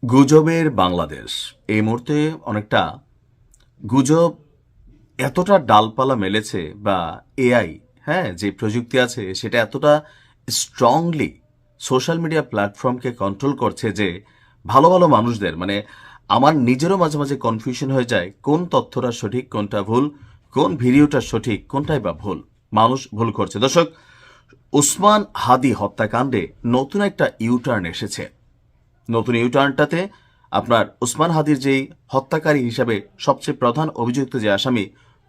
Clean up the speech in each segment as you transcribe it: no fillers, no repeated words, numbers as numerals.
গুজবের বাংলাদেশ এই মুহূর্তে অনেকটা গুজব এতটা ডালপালা মেলেছে বা এআই, হ্যাঁ, যে প্রযুক্তি আছে সেটা এতটা স্ট্রংলি সোশ্যাল মিডিয়া প্ল্যাটফর্মকে কন্ট্রোল করছে যে ভালো ভালো মানুষদের আমার নিজেরও মাঝে মাঝে কনফিউশন হয়ে যায় কোন তথ্যটা সঠিক কোনটা ভুল, কোন ভিডিওটা সঠিক কোনটাই বা ভুল। মানুষ ভুল করছে। দর্শক, উসমান হাদি হত্যাকাণ্ডে নতুন একটা ইউটার্ন এসেছে। নতুন ইউটার্নটাতে আপনার উসমান হাদির যেই হত্যাকারী হিসাবে সবচেয়ে প্রধান অভিযুক্ত যে আসামি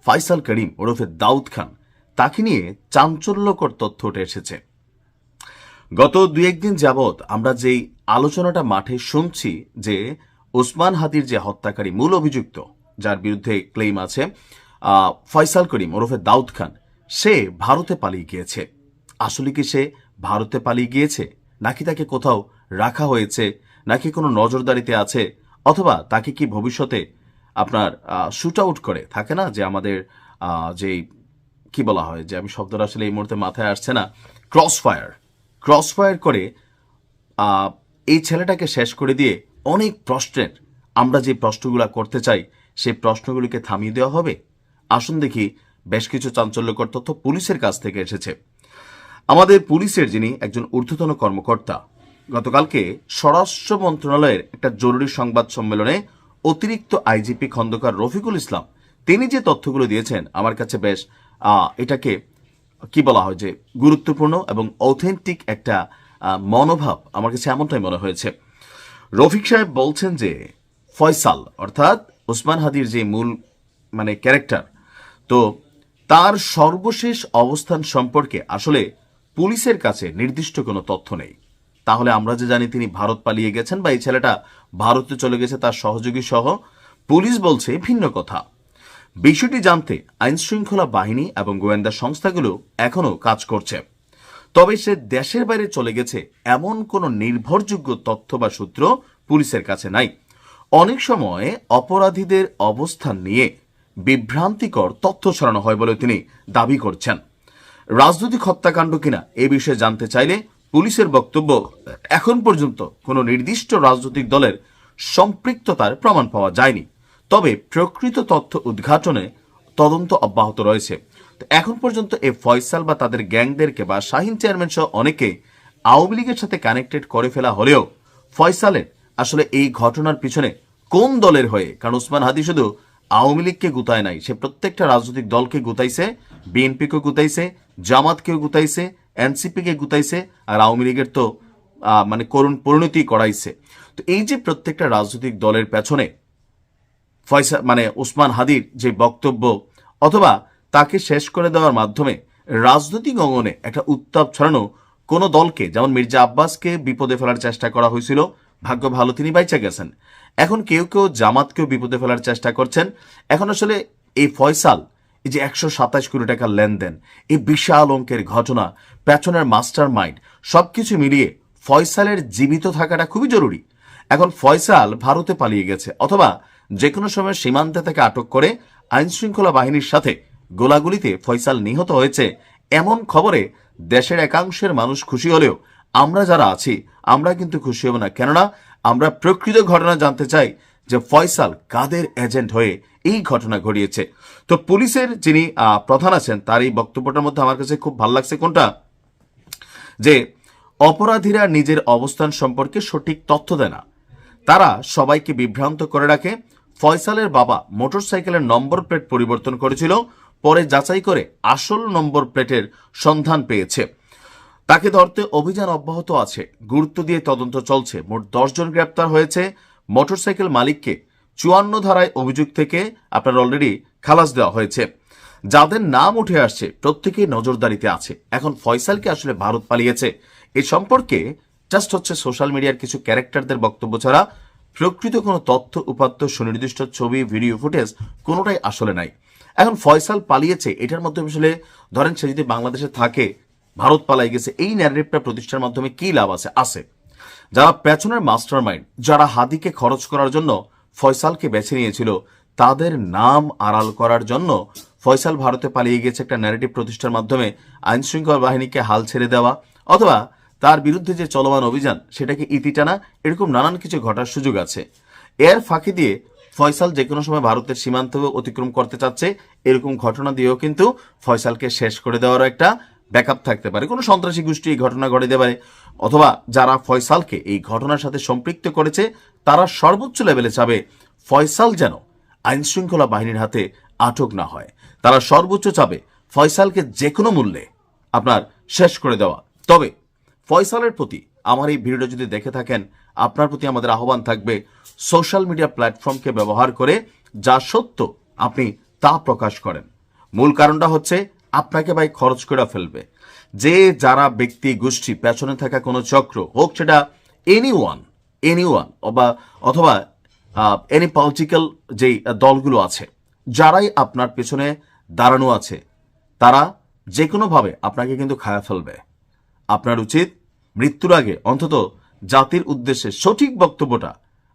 ফয়সাল করিম ওরফে দাউদ খান, তাকে নিয়ে চাঞ্চল্যকর তথ্য উঠে এসেছে। গত দুই একদিন যাবৎ আমরা যেই আলোচনাটা মাঠে শুনছি যে উসমান হাদির যে হত্যাকারী মূল অভিযুক্ত, যার বিরুদ্ধে ক্লেইম আছে, ফয়সাল করিম ওরফে দাউদ খান, সে ভারতে পালিয়ে গিয়েছে। আসলে কি সে ভারতে পালিয়ে গিয়েছে, নাকি তাকে কোথাও রাখা হয়েছে, নাকি কোনো নজরদারিতে আছে, অথবা তাকে কি ভবিষ্যতে আপনার শুট আউট করে থাকে না যে আমাদের যে কি বলা হয়, যে আমি শব্দটা আসলে এই মুহূর্তে মাথায় আসছে না, ক্রসফায়ার করে এই ছেলেটাকে শেষ করে দিয়ে অনেক প্রশ্নের, আমরা যে প্রশ্নগুলো করতে চাই সেই প্রশ্নগুলিকে থামিয়ে দেওয়া হবে। আসুন দেখি, বেশ কিছু চাঞ্চল্যকর তথ্য পুলিশের কাছ থেকে এসেছে। আমাদের পুলিশের যিনি একজন ঊর্ধ্বতন কর্মকর্তা, গতকালকে স্বরাষ্ট্র মন্ত্রণালয়ের একটা জরুরি সংবাদ সম্মেলনে অতিরিক্ত আইজিপি খন্দকার রফিকুল ইসলাম তিনি যে তথ্যগুলো দিয়েছেন, আমার কাছে বেশ এটাকে কি বলা হয় যে গুরুত্বপূর্ণ এবং অথেন্টিক একটা মনোভাব আমার কাছে এমনটাই মনে হয়েছে। রফিক সাহেব বলছেন যে ফয়সাল অর্থাৎ ওসমান হাদির যে মূল ক্যারেক্টার, তো তার সর্বশেষ অবস্থান সম্পর্কে আসলে পুলিশের কাছে নির্দিষ্ট কোনো তথ্য নেই। তাহলে আমরা যে জানি তিনি ভারত পালিয়ে গেছেন বা এই ছেলেটা ভারতে চলে গেছে তার সহযোগী সহ, পুলিশ বলছে ভিন্ন কথা। বিষয়টি জানতে আইন শৃঙ্খলা বাহিনী এবং গোয়েন্দা সংস্থাগুলো এখনো কাজ করছে। তবে সে দেশের বাইরে চলে গেছে এমন কোনো নির্ভরযোগ্য তথ্য বা সূত্র পুলিশের কাছে নাই। অনেক সময় অপরাধীদের অবস্থান নিয়ে বিভ্রান্তিকর তথ্য ছড়ানো হয় বলে তিনি দাবি করছেন। রাজনৈতিক হত্যাকাণ্ড কিনা এ বিষয়ে জানতে চাইলে পুলিশের বক্তব্য, এখন পর্যন্ত কোনো নির্দিষ্ট রাজনৈতিক দলের সম্পৃক্ততার প্রমাণ পাওয়া যায়নি, তবে প্রকৃত তথ্য উদ্ঘাটনে তদন্ত অব্যাহত রয়েছে। এখন পর্যন্ত এই ফয়সাল বা তাদের গ্যাংদেরকে বা শাহিন চেয়ারম্যান সহ অনেকে আওয়ামী লীগের সাথে কানেক্টেড করে ফেলা হলেও ফয়সালের আসলে এই ঘটনার পিছনে কোন দলের হয়ে, কারণ উসমান হাদি শুধু আওয়ামী লীগকে গুতায় নাই, সে প্রত্যেকটা রাজনৈতিক দলকে গুতাইছে, বিএনপিকে গুতাইছে, জামাতকেও গুতাইছে, এনসিপিকে গুতাইছে, আর আওয়ামী লীগের তো করুণ পরিণতি করাইছে। তো এই যে প্রত্যেকটা রাজনৈতিক দলের পেছনে ফয়সাল উসমান হাদির যে বক্তব্য অথবা তাকে শেষ করে দেওয়ার মাধ্যমে রাজনৈতিক অঙ্গনে একটা উত্তাপ ছড়ানো কোন দলকে, যেমন মির্জা আব্বাসকে বিপদে ফেলার চেষ্টা করা হয়েছিল, ভাগ্য ভালো তিনি বাইচা গেছেন। এখন কেউ কেউ জামাতকেও বিপদে ফেলার চেষ্টা করছেন। এখন আসলে এই ফয়সাল, এই যে 127 কোটি টাকার লেনদেন, এই বিশাল অঙ্কের ঘটনা, পেছনের মাস্টার মাইন্ড, সবকিছু মিলিয়ে ফয়সালের জীবিত থাকাটা খুবই জরুরি। এখন ফয়সাল ভারতে পালিয়ে গেছে অথবা যে কোনো সময় সীমান্তে থেকে আটক করে আইন শৃঙ্খলা বাহিনীর সাথে গোলাগুলিতে ফয়সাল নিহত হয়েছে, এমন খবরে দেশের একাংশের মানুষ খুশি হলেও আমরা যারা আছি আমরা কিন্তু খুশি হব না। কেননা আমরা প্রকৃত ঘটনা জানতে চাই যে ফয়সাল কাদের এজেন্ট হয়ে এই ঘটনা ঘটিয়েছে। তো পুলিশের যিনি প্রধান আছেন তার এই বক্তব্যটার মধ্যে আমার কাছে খুব ভালো লাগছে কোনটা, যে অপরাধীরা নিজের অবস্থান সম্পর্কে সঠিক তথ্য দেয় না, তারা সবাইকে বিভ্রান্ত করে রাখে। ফয়সালের বাবা মোটরসাইকেলের নম্বর প্লেট পরিবর্তন করেছিল, পরে যাচাই করে আসল নম্বর প্লেটের সন্ধান পেয়েছে। তাকে ধরতে অভিযান অব্যাহত আছে, গুরুত্ব দিয়ে তদন্ত চলছে। মোট 10 জন গ্রেপ্তার হয়েছে। মোটরসাইকেল মালিককে 54 ধারায় অভিযোগ থেকে আপনার অলরেডি খালাস দেওয়া হয়েছে। যাদের নাম উঠে আসছে প্রত্যেকেই নজরদারিতে আছে। এখন ফয়সালকে আসলে ভারত পালিয়েছে এ সম্পর্কে জাস্ট হচ্ছে সোশ্যাল মিডিয়ার কিছু ক্যারেক্টারদের বক্তব্য ছাড়া প্রকৃত কোনো তথ্য উপাত্ত, সুনির্দিষ্ট ছবি, ভিডিও ফুটেজ কোনোটাই আসলে নাই। এখন ফয়সাল পালিয়েছে এটার মধ্যে আসলে ধরেন সে যদি বাংলাদেশে থাকে, ভারত পালাই গেছে, এই ন্যারেটিভটা প্রতিষ্ঠার মাধ্যমে কি লাভ আছে? যারা পেছনের মাস্টার মাইন্ড, যারা হাদিকে খরচ করার জন্য ফয়সালকে বেছে নিয়েছিল, তাদের নাম আড়াল করার জন্য ফয়সাল ভারতে পালিয়ে গেছে একটা ন্যারেটিভ প্রতিষ্ঠার মাধ্যমে আইন শৃঙ্খলা বাহিনীকে হাল ছেড়ে দেওয়া অথবা তার বিরুদ্ধে যে চলমান অভিযান সেটাকে ইতি টানা, এরকম নানান কিছু ঘটার সুযোগ আছে। এর ফাঁকি দিয়ে ফয়সাল যে কোনো সময় ভারতের সীমান্ত অতিক্রম করতে চাচ্ছে, এরকম ঘটনা দিয়েও কিন্তু ফয়সালকে শেষ করে দেওয়ারও একটা ব্যাকআপ থাকতে পারে। কোনো সন্ত্রাসী গোষ্ঠী এই ঘটনা ঘটাতে পারে, অথবা যারা ফয়সালকে এই ঘটনার সাথে সম্পৃক্ত করেছে তারা সর্বোচ্চ লেভেলে চাবে ফয়সাল যেন আইন শৃঙ্খলা বাহিনীর হাতে আটক না হয়। তারা সর্বোচ্চ চাবে ফয়সালকে যে কোনো মূল্যে আপনার শেষ করে দেওয়া। তবে ফয়সালের প্রতি আমার এই ভিডিওটা যদি দেখে থাকেন, আপনার প্রতি আমাদের আহ্বান থাকবে সোশ্যাল মিডিয়া প্ল্যাটফর্মকে ব্যবহার করে যা সত্য আপনি তা প্রকাশ করেন। মূল কারণটা হচ্ছে আপনাকে ভাই খরচ করে ফেলবে। যে যারা ব্যক্তি গোষ্ঠী পেছনে থাকা কোনো চক্র হোক, সেটা এনিওয়ান অথবা এনি পলিটিক্যাল যেই দলগুলো আছে, যারাই আপনার পেছনে দাঁড়ানো আছে, তারা যে কোনোভাবে আপনাকে কিন্তু খায়া ফেলবে। আপনার উচিত মৃত্যুর আগে অন্তত জাতির উদ্দেশ্যে সঠিক বক্তব্যটা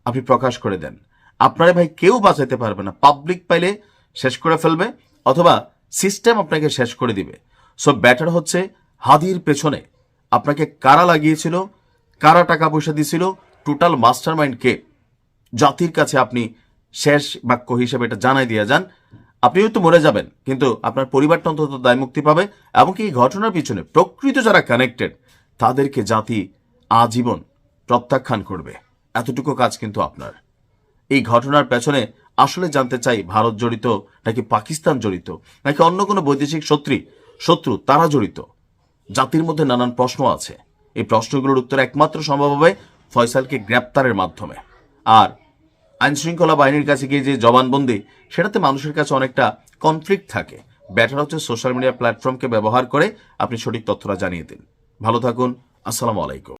আপনি প্রকাশ করে দেন। আপনারে ভাই কেউ বাঁচাতে পারবে না। পাবলিক পাইলে শেষ করে ফেলবে, অথবা সিস্টেম আপনাকে শেষ করে দিবে। সো ব্যাটার হচ্ছে হাদির পেছনে আপনাকে কারা লাগিয়েছিল, কারা টাকা পয়সা দিয়েছিল, টোটাল মাস্টার মাইন্ড কে, জাতির কাছে আপনি শেষ বাক্য হিসেবে এটা জানাই দিয়ে যান। আপনিও তো মরে যাবেন, কিন্তু আপনার পরিবারটা অন্তত দায় মুক্তি পাবে। এমনকি এই ঘটনার পিছনে প্রকৃত যারা কানেক্টেড, তাদেরকে জাতি আজীবন প্রত্যাখ্যান করবে। এতটুকু কাজ কিন্তু আপনার। এই ঘটনার পেছনে আসলে জানতে চাই, ভারত জড়িত নাকি পাকিস্তান জড়িত, নাকি অন্য কোনো বৈদেশিক শত্রু তারা জড়িত? জাতির মধ্যে নানান প্রশ্ন আছে। এই প্রশ্নগুলোর উত্তর একমাত্র সম্ভব হবে ফয়সালকে গ্রেপ্তারের মাধ্যমে। আর আইন শৃঙ্খলা বাহিনীর কাছে গিয়ে যে জবানবন্দি, সেটাতে মানুষের কাছে অনেকটা কনফ্লিক্ট থাকে। ব্যাটার হচ্ছে সোশ্যাল মিডিয়া প্ল্যাটফর্মকে ব্যবহার করে আপনি সঠিক তথ্যটা জানিয়ে দিন। ভালো থাকুন। আসসালামু আলাইকুম।